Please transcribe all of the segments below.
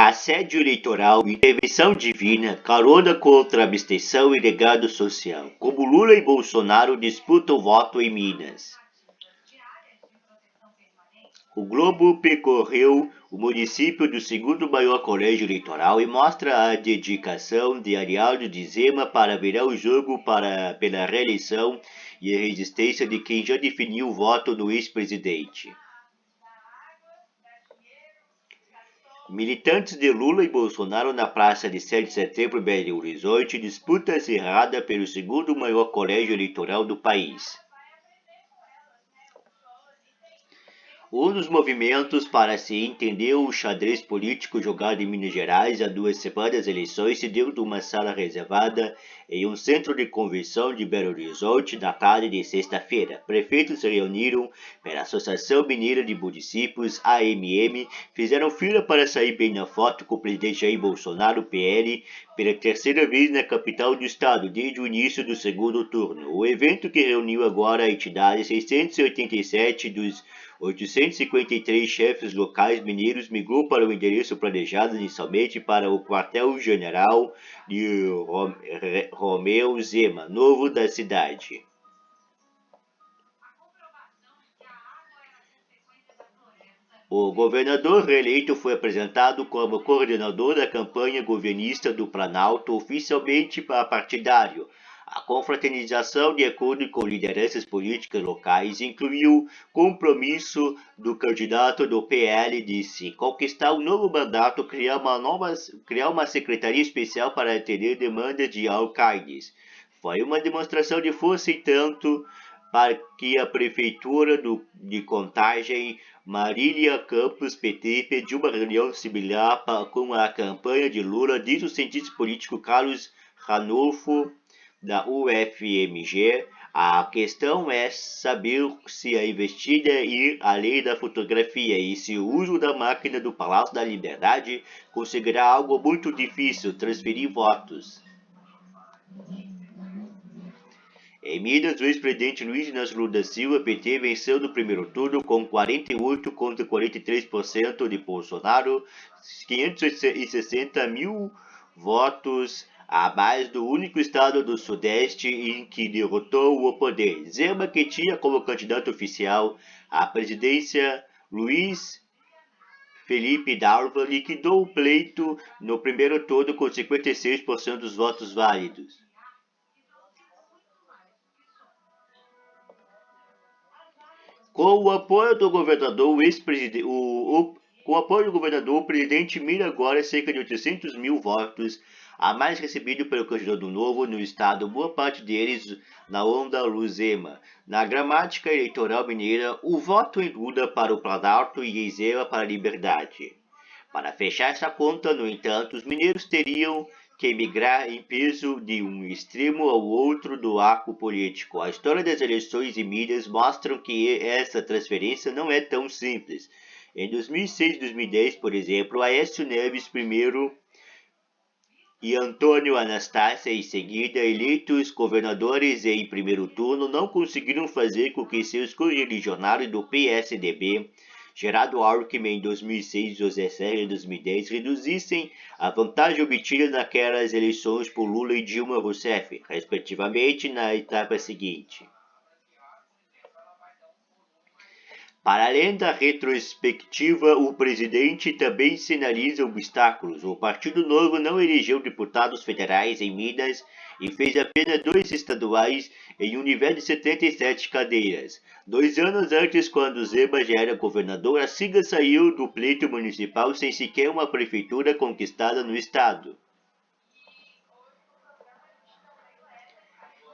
assédio eleitoral, intervenção divina, carona contra a abstenção e legado social. Como Lula e Bolsonaro disputam voto em Minas. O Globo percorreu o município do segundo maior colégio eleitoral e mostra a dedicação de Arialdo de Zema para virar o jogo pela reeleição e a resistência de quem já definiu o voto no ex-presidente. Militantes de Lula e Bolsonaro na praça de 7 de setembro, Belo Horizonte, disputa acirrada pelo segundo maior colégio eleitoral do país. Um dos movimentos para se entender o xadrez político jogado em Minas Gerais há 2 semanas das eleições se deu numa sala reservada em um centro de convenção de Belo Horizonte na tarde de sexta-feira. Prefeitos se reuniram pela Associação Mineira de Municípios, AMM, fizeram fila para sair bem na foto com o presidente Jair Bolsonaro, PL, pela terceira vez na capital do estado, desde o início do segundo turno. O evento, que reuniu agora a entidade 687 dos 853 chefes locais mineiros, migrou para o endereço planejado inicialmente para o quartel-general de Romeu Zema, novo da cidade. O governador reeleito foi apresentado como coordenador da campanha governista do Planalto, oficialmente partidário. A confraternização, de acordo com lideranças políticas locais, incluiu compromisso do candidato do PL de se conquistar um novo mandato, criar uma secretaria especial para atender demandas de alcaides. Foi uma demonstração de força e tanto para que a prefeitura de Contagem, Marília Campos, PT, pediu uma reunião similar com a campanha de Lula, diz o cientista político Carlos Ranulfo, da UFMG. A questão é saber se a investida ir além da fotografia e se o uso da máquina do Palácio da Liberdade conseguirá algo muito difícil, transferir votos. Em Minas, o ex-presidente Luiz Inácio Lula da Silva, PT, venceu no primeiro turno com 48% contra 43% de Bolsonaro, 560 mil votos a mais do único estado do Sudeste em que derrotou o poder. Zema, que tinha como candidato oficial à presidência Luiz Felipe Dalva, liquidou o pleito no primeiro turno com 56% dos votos válidos. Com o apoio do governador, o presidente mira agora cerca de 800 mil votos, a mais recebido pelo candidato novo no estado, boa parte deles na onda Luzema. Na gramática eleitoral mineira, o voto em Lula para o Planalto e em Zema para a Liberdade. Para fechar essa conta, no entanto, os mineiros teriam que migrar em peso de um extremo ao outro do arco político. A história das eleições em Minas mostra que essa transferência não é tão simples. Em 2006 e 2010, por exemplo, Aécio Neves primeiro e Antônio Anastácia em seguida, eleitos governadores em primeiro turno, não conseguiram fazer com que seus correligionários do PSDB, Geraldo Alckmin em 2006 e José Serra em 2010, reduzissem a vantagem obtida naquelas eleições por Lula e Dilma Rousseff, respectivamente, na etapa seguinte. Para além da retrospectiva, o presidente também sinaliza obstáculos. O Partido Novo não elegeu deputados federais em Minas e fez apenas 2 estaduais em um nível de 77 cadeiras. 2 anos antes, quando Zema já era governador, a sigla saiu do pleito municipal sem sequer uma prefeitura conquistada no estado.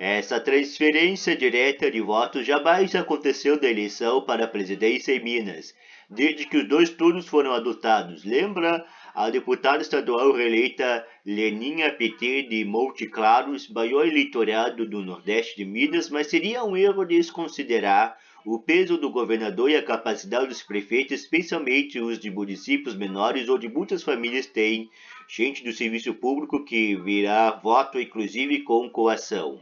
Essa transferência direta de votos jamais aconteceu da eleição para a presidência em Minas, desde que os 2 turnos foram adotados. Lembra a deputada estadual reeleita Leninha PT de Monte Claros, maior eleitorado do Nordeste de Minas, mas seria um erro desconsiderar o peso do governador e a capacidade dos prefeitos, especialmente os de municípios menores, onde muitas famílias têm gente do serviço público que virá voto, inclusive com coação.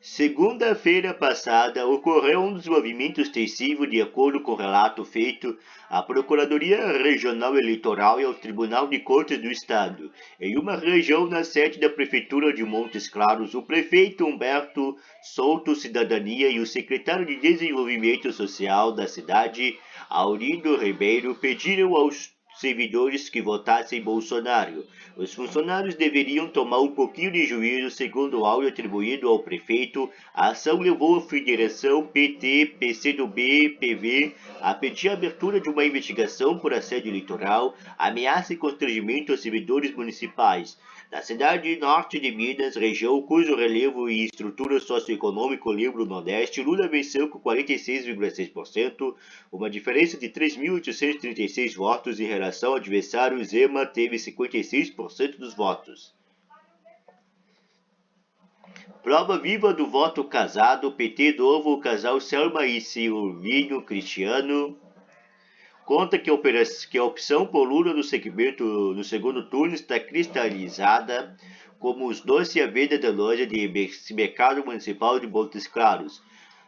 Segunda-feira passada, ocorreu um desenvolvimento extensivo de acordo com o relato feito à Procuradoria Regional Eleitoral e ao Tribunal de Contas do Estado. Em uma região na sede da Prefeitura de Montes Claros, o prefeito Humberto Souto Cidadania e o secretário de Desenvolvimento Social da cidade, Aurindo Ribeiro, pediram aos servidores que votassem Bolsonaro. Os funcionários deveriam tomar um pouquinho de juízo, segundo o áudio atribuído ao prefeito. A ação levou a federação PT, PCdoB, PV a pedir a abertura de uma investigação por assédio eleitoral, ameaça e constrangimento aos servidores municipais. Na cidade norte de Minas, região cujo relevo e estrutura socioeconômica lembram o Nordeste, Lula venceu com 46,6%, uma diferença de 3.836 votos em relação ao adversário. Zema teve 56% dos votos. Prova viva do voto casado. PT novo, o casal Selma e Silvinho Cristiano conta que a opção por Lula no segundo turno está cristalizada, como os doces e a venda da loja de mercado municipal de Montes Claros.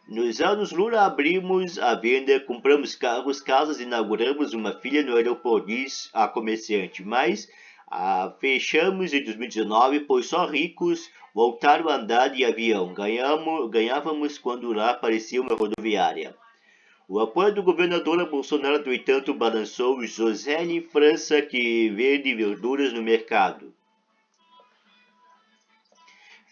Nos anos Lula abrimos a venda, compramos carros, casas, inauguramos uma filha no aeroporto, diz a comerciante, mas fechamos em 2019, pois só ricos voltaram a andar de avião. Ganhávamos quando lá aparecia uma rodoviária. O apoio do governador Bolsonaro, no entanto, balançou Joseli França, que vende verduras no mercado.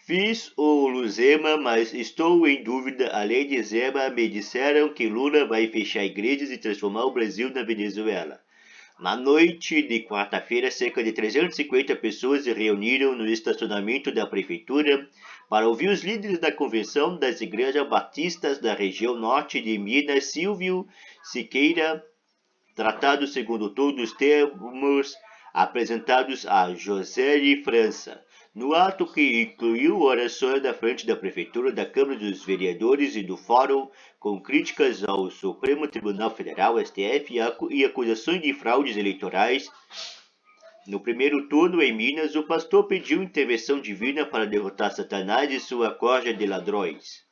Fiz o Luzema, mas estou em dúvida. Além de Zema, me disseram que Lula vai fechar igrejas e transformar o Brasil na Venezuela. Na noite de quarta-feira, cerca de 350 pessoas se reuniram no estacionamento da prefeitura para ouvir os líderes da convenção das igrejas batistas da região norte de Minas, Silvio Siqueira, tratar do segundo turno nos termos apresentados a Joseli França. No ato, que incluiu orações da frente da Prefeitura, da Câmara dos Vereadores e do Fórum, com críticas ao Supremo Tribunal Federal, STF, e acusações de fraudes eleitorais. No primeiro turno, em Minas, o pastor pediu intervenção divina para derrotar Satanás e sua corja de ladrões.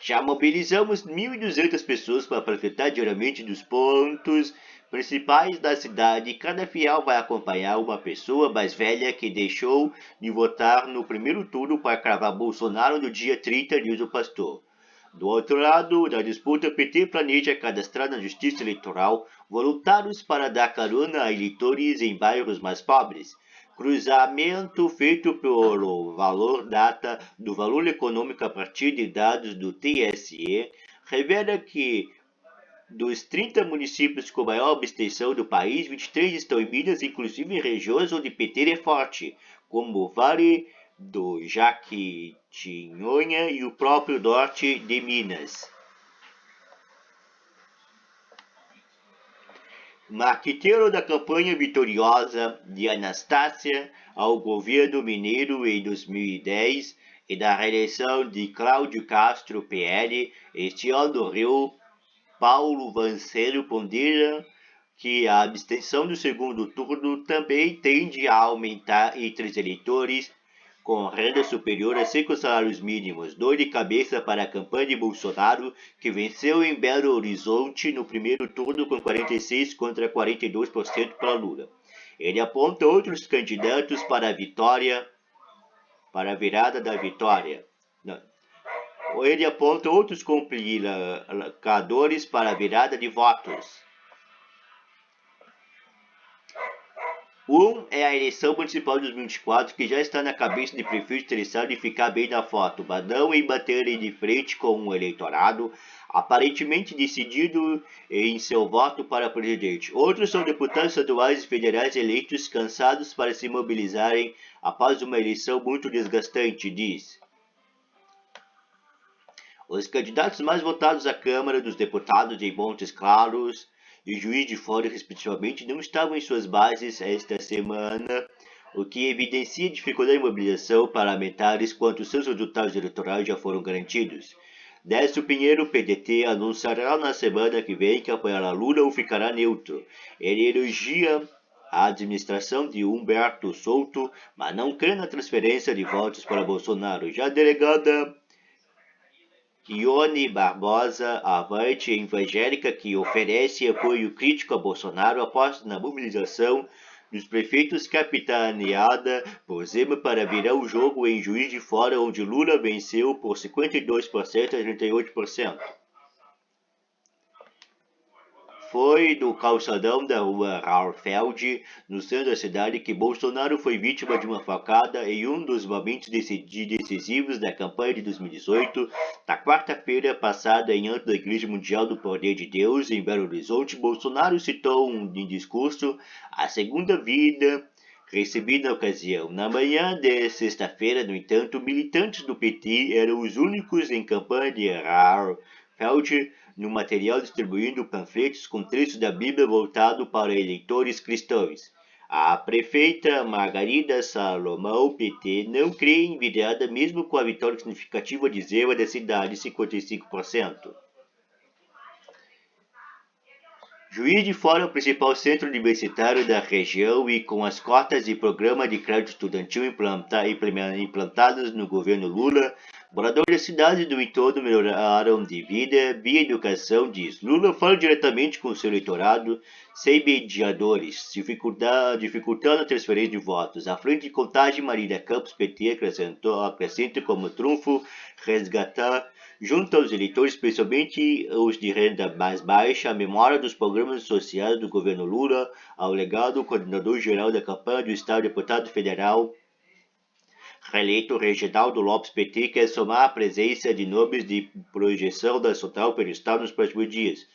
Já mobilizamos 1.200 pessoas para prefeitar diariamente dos pontos principais da cidade. Cada fiel vai acompanhar uma pessoa mais velha que deixou de votar no primeiro turno para cravar Bolsonaro no dia 30, diz o pastor. Do outro lado da disputa, o PT planeja cadastrar na Justiça Eleitoral voluntários para dar carona a eleitores em bairros mais pobres. Cruzamento feito pelo valor data do valor econômico a partir de dados do TSE revela que dos 30 municípios com maior abstenção do país, 23 estão em Minas, inclusive em regiões onde PT é forte, como o Vale do Jequitinhonha e o próprio norte de Minas. Marqueteiro da campanha vitoriosa de Anastácia ao governo mineiro em 2010 e da reeleição de Cláudio Castro, PL, este ano Rio, Paulo Vancello pondera que a abstenção do segundo turno também tende a aumentar entre os eleitores com renda superior a 5 salários mínimos. Dor de cabeça para a campanha de Bolsonaro, que venceu em Belo Horizonte no primeiro turno com 46% contra 42% para Lula. Ele aponta outros candidatos para a vitória, para a virada da vitória. Ele aponta outros complicadores para a virada de votos. Um é a eleição municipal de 2024, que já está na cabeça de prefeito interessado em ficar bem na foto. Badão em baterem de frente com um eleitorado aparentemente decidido em seu voto para presidente. Outros são deputados estaduais e federais eleitos cansados para se mobilizarem após uma eleição muito desgastante, diz. Os candidatos mais votados à Câmara dos Deputados em Montes Claros e Juiz de Fora, respectivamente, não estavam em suas bases esta semana, o que evidencia dificuldade de mobilização parlamentares quando seus resultados eleitorais já foram garantidos. Décio Pinheiro, PDT, anunciará na semana que vem que apoiará Lula ou ficará neutro. Ele elogia a administração de Humberto Souto, mas não crê na transferência de votos para Bolsonaro. Já a delegada Ione Barbosa, avante evangélica que oferece apoio crítico a Bolsonaro, aposta na mobilização dos prefeitos capitaneada por Zema para virar o jogo em Juiz de Fora, onde Lula venceu por 52% a 38%. Foi no calçadão da rua Raufeld, no centro da cidade, que Bolsonaro foi vítima de uma facada em um dos momentos decisivos da campanha de 2018. Na quarta-feira passada, em âmbito da Igreja Mundial do Poder de Deus, em Belo Horizonte, Bolsonaro citou em discurso a segunda vida recebida na ocasião. Na manhã de sexta-feira, no entanto, militantes do PT eram os únicos em campanha de Raufeld no material distribuindo panfletos com trechos da Bíblia voltado para eleitores cristãos. A prefeita Margarida Salomão, PT, não crê em virada mesmo com a vitória significativa de Zema da cidade, 55%. Juiz de Fora é o principal centro universitário da região e com as cotas de programa de crédito estudantil implantadas no governo Lula, moradores da cidade e do entorno melhoraram de vida via educação, diz. Lula fala diretamente com o seu eleitorado, sem mediadores, dificultando a transferência de votos. À frente de Contagem, Marília Campos, PT, acrescenta como trunfo resgatar junto aos eleitores, especialmente os de renda mais baixa, a memória dos programas sociais do governo Lula, ao legado do coordenador-geral da campanha do Estado, deputado federal reeleito Reginaldo Lopes, PT, quer somar a presença de nomes de projeção nacional pelo Estado nos próximos dias.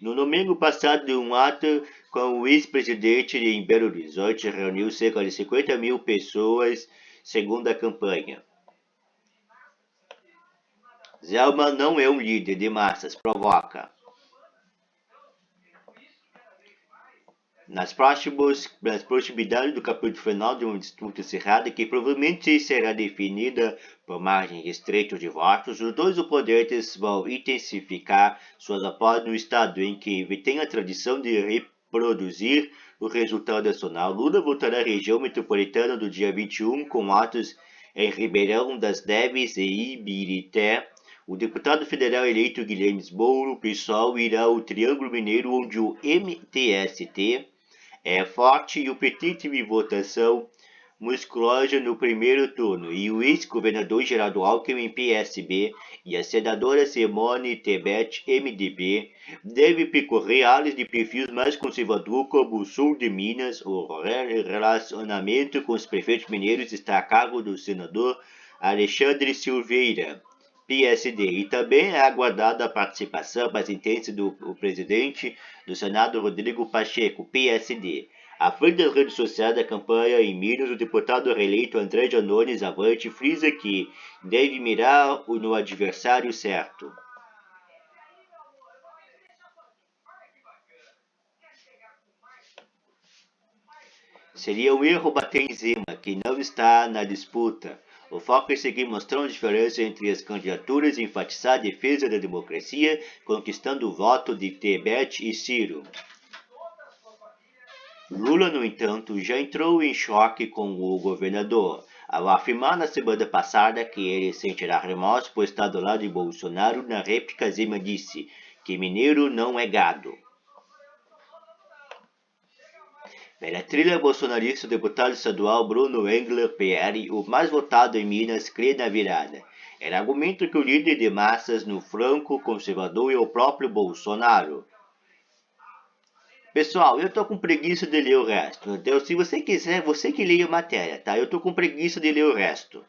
No domingo passado, um ato com o ex-presidente em Belo Horizonte reuniu cerca de 50 mil pessoas, segundo a campanha. Zema não é um líder de massas, provoca. Nas proximidades do capítulo final de uma disputa acirrada que provavelmente será definida por margens estreitas de votos, os dois oponentes vão intensificar suas apostas no estado em que tem a tradição de reproduzir o resultado nacional. Lula voltará à região metropolitana do dia 21 com atos em Ribeirão das Neves e Ibirité. O deputado federal eleito Guilherme Boulos, PSOL, irá ao Triângulo Mineiro, onde o MTST é forte e o PT teve votação musculosa no primeiro turno, e o ex-governador Geraldo Alckmin, PSB, e a senadora Simone Tebet, MDB, deve percorrer áreas de perfis mais conservador como o sul de Minas. O relacionamento com os prefeitos mineiros está a cargo do senador Alexandre Silveira, PSD, e também é aguardada a participação mais intensa do presidente do Senado, Rodrigo Pacheco, PSD. À frente das redes sociais da campanha em Minas, o deputado reeleito André Janones Avante frisa que deve mirar no adversário certo. Seria um erro bater em Zema, que não está na disputa. O foco é seguir mostrando a diferença entre as candidaturas e enfatizar a defesa da democracia, conquistando o voto de Tebet e Ciro. Lula, no entanto, já entrou em choque com o governador, ao afirmar na semana passada que ele sentirá remorso por estar do lado de Bolsonaro. Na réplica, Zema disse que mineiro não é gado. Pela trilha bolsonarista, o deputado estadual Bruno Engler, PR, o mais votado em Minas, crê na virada. Ele argumenta que o líder de massas no flanco conservador é o próprio Bolsonaro. Pessoal, eu tô com preguiça de ler o resto. Então, se você quiser, você que leia a matéria, tá? Eu tô com preguiça de ler o resto.